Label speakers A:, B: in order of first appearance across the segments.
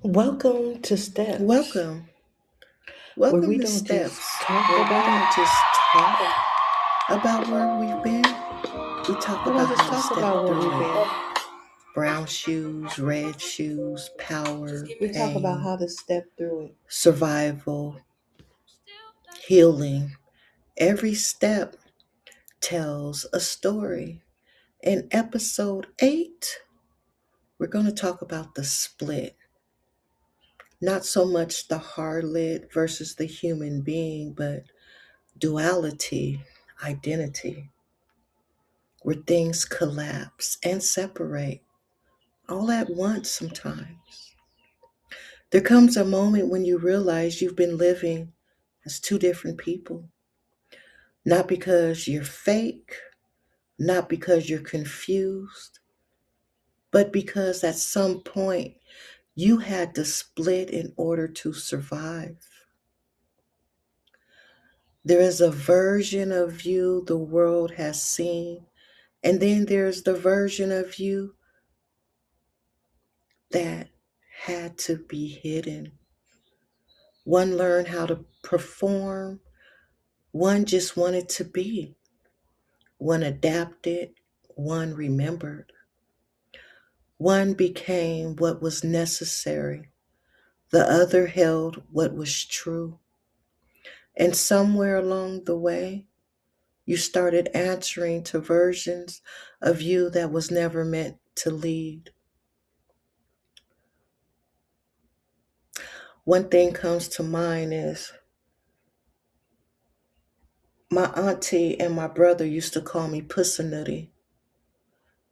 A: Welcome to Steps,
B: Welcome.
A: where
B: Welcome
A: we
B: to
A: don't just
B: Steps,
A: talk
B: where we
A: about,
B: don't just talk about where we've been. We talk
A: we don't
B: about
A: just
B: how to
A: talk
B: step
A: about where we've
B: through it.
A: been.
B: Brown shoes, red shoes, power,
A: We talk about
B: pain,
A: how to step through it.
B: survival, healing. Every step tells a story. In episode 8, we're going to talk about the split. Not so much the harlot versus the human being, but duality, identity, where things collapse and separate all at once sometimes. There comes a moment when you realize you've been living as two different people, not because you're fake, not because you're confused, but because at some point you had to split in order to survive. There is a version of you the world has seen, and then there's the version of you that had to be hidden. One learned how to perform, one just wanted to be. One adapted, one remembered. One became what was necessary, the other held what was true. And somewhere along the way, you started answering to versions of you that was never meant to lead. One thing comes to mind is my auntie and my brother used to call me Pussanutty.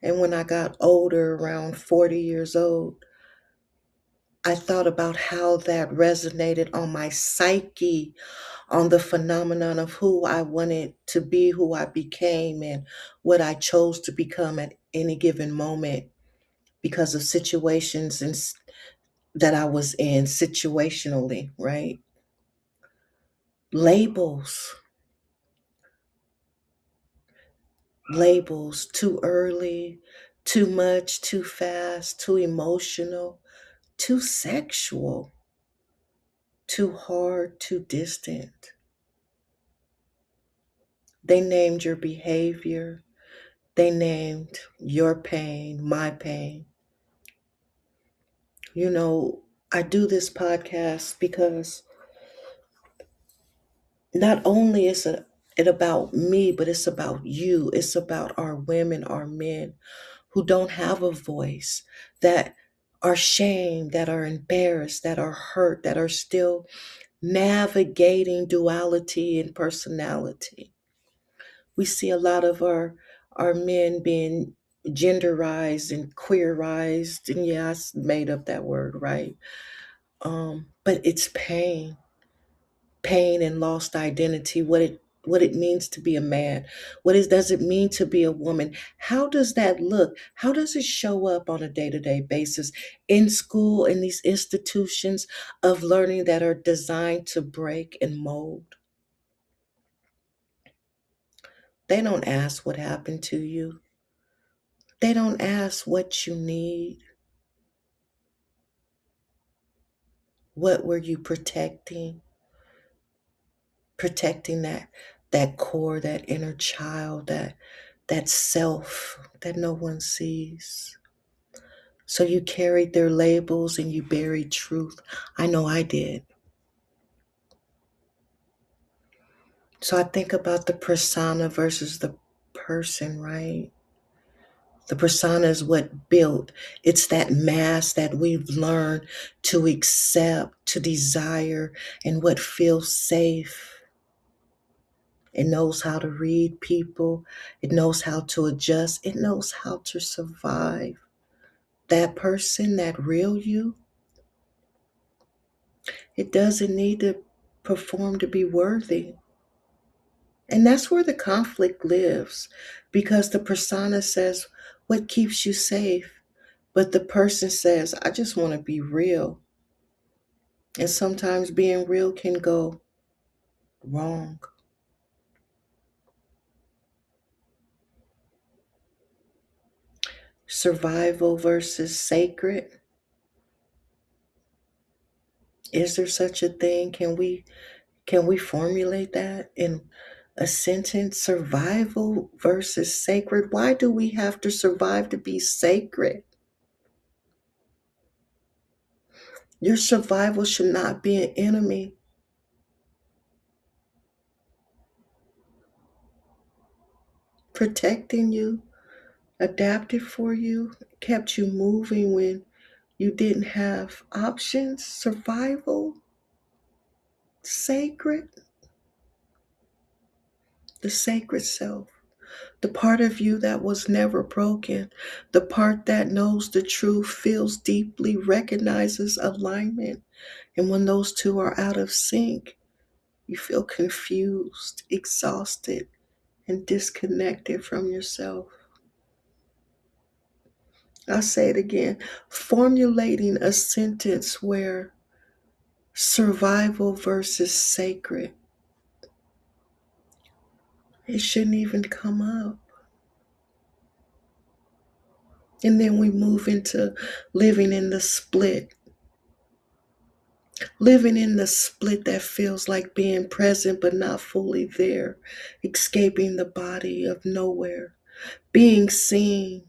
B: And when I got older, around 40 years old, I thought about how that resonated on my psyche, on the phenomenon of who I wanted to be, who I became, and what I chose to become at any given moment because of situations that I was in situationally, right? Labels, labels, too early, too much, too fast, too emotional, too sexual, too hard, too distant. They named your behavior. They named your pain, my pain. I do this podcast because not only it about me, but it's about you. It's about our women, our men who don't have a voice, that are shamed, that are embarrassed, that are hurt, that are still navigating duality and personality. We see a lot of our men being genderized and queerized, and yeah, I made up that word, right? But it's pain and lost identity, what it means to be a man, does it mean to be a woman, how does that look, how does it show up on a day-to-day basis in school, in these institutions of learning that are designed to break and mold. They don't ask what happened to you. They don't ask what you need. What were you protecting that core, that inner child, that self that no one sees. So you carried their labels and you buried truth. I know I did. So I think about the persona versus the person, right? The persona is what built. It's that mask that we've learned to accept, to desire, and what feels safe. It knows how to read people. It knows how to adjust. It knows how to survive. That person, that real you, it doesn't need to perform to be worthy. And that's where the conflict lives because the persona says, what keeps you safe? But the person says, I just want to be real. And sometimes being real can go wrong. Survival versus sacred. Is there such a thing? Can we formulate that in a sentence? Survival versus sacred. Why do we have to survive to be sacred? Your survival should not be an enemy. Protecting you, adapted for you, kept you moving when you didn't have options. Survival, sacred, the sacred self. The part of you that was never broken, the part that knows the truth, feels deeply, recognizes alignment. And when those two are out of sync, you feel confused, exhausted, and disconnected from yourself. I'll say it again. Formulating a sentence where survival versus sacred, it shouldn't even come up. And then we move into living in the split. Living in the split that feels like being present but not fully there, escaping the body of nowhere, being seen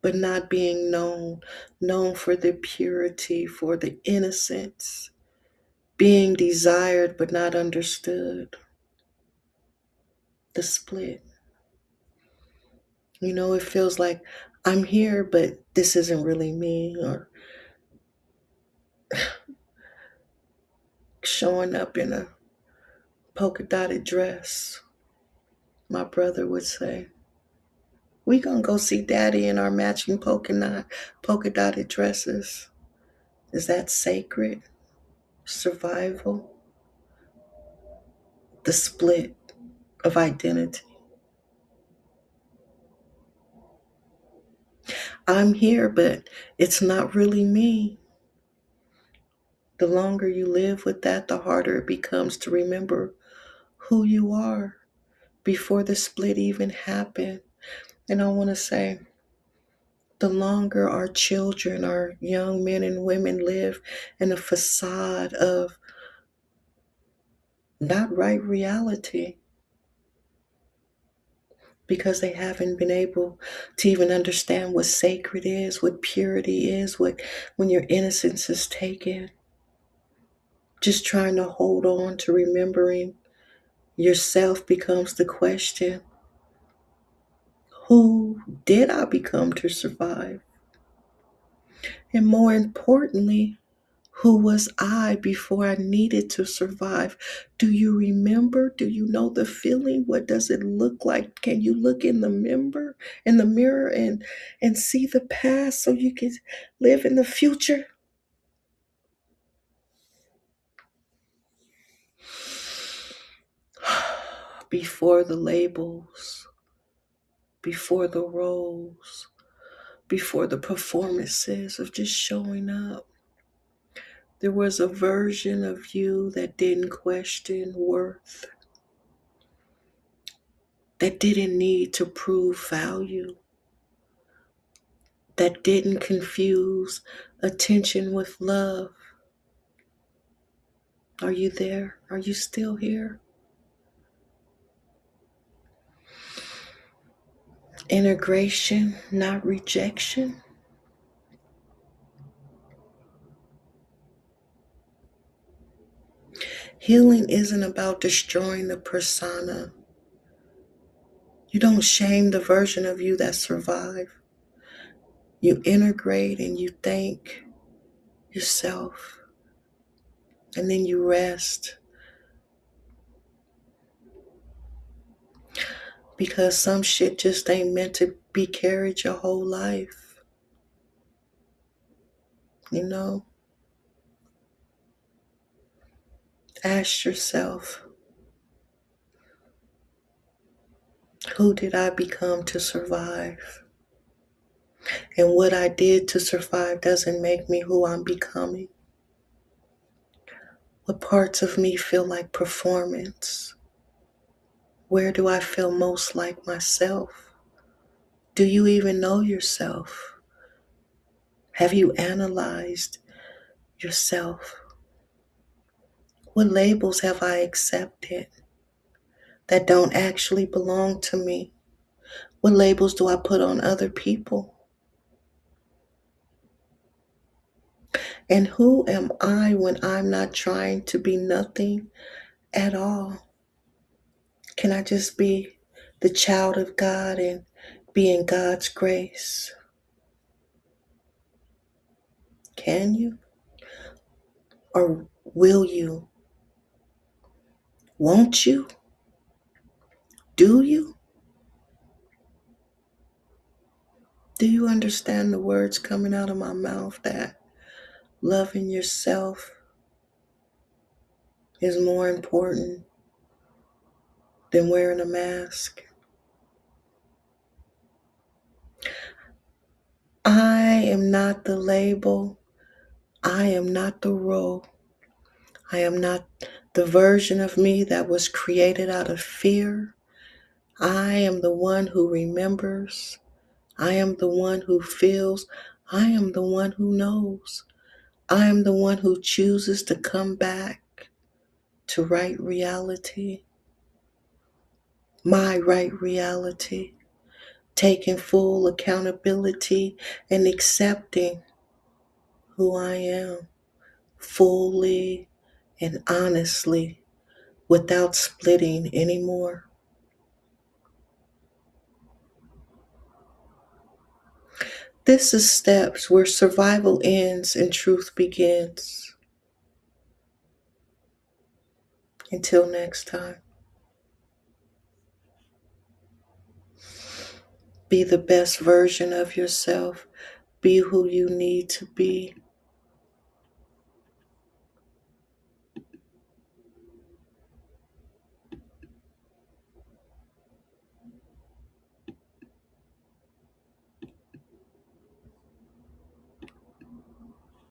B: but not being known, known for the purity, for the innocence, being desired but not understood, the split. You know, it feels like I'm here, but this isn't really me, or showing up in a polka dotted dress, my brother would say. We gonna go see daddy in our matching polka dotted dresses. Is that sacred? Survival? The split of identity. I'm here, but it's not really me. The longer you live with that, the harder it becomes to remember who you are before the split even happened. And I want to say, the longer our children, our young men and women live in a facade of not right reality, because they haven't been able to even understand what sacred is, what purity is, what when your innocence is taken. Just trying to hold on to remembering yourself becomes the question. Who did I become to survive? And more importantly, who was I before I needed to survive? Do you remember? Do you know the feeling? What does it look like? Can you look in the mirror and see the past so you can live in the future? Before the labels, before the roles, before the performances of just showing up, there was a version of you that didn't question worth, that didn't need to prove value, that didn't confuse attention with love. Are you there? Are you still here? Integration, not rejection. Healing isn't about destroying the persona. You don't shame the version of you that survived. You integrate and you thank yourself. And then you rest. Because some shit just ain't meant to be carried your whole life. You know? Ask yourself, who did I become to survive? And what I did to survive doesn't make me who I'm becoming. What parts of me feel like performance? Where do I feel most like myself? Do you even know yourself? Have you analyzed yourself. What labels have I accepted that don't actually belong to me? What labels do I put on other people? And who am I when I'm not trying to be nothing at all? Can I just be the child of God and be in God's grace? Can you? Or will you? Won't you? Do you? Do you understand the words coming out of my mouth that loving yourself is more important than wearing a mask? I am not the label. I am not the role. I am not the version of me that was created out of fear. I am the one who remembers. I am the one who feels. I am the one who knows. I am the one who chooses to come back to right reality, my right reality, taking full accountability and accepting who I am fully and honestly without splitting anymore. This is steps where survival ends and truth begins. Until next time, be the best version of yourself. Be who you need to be.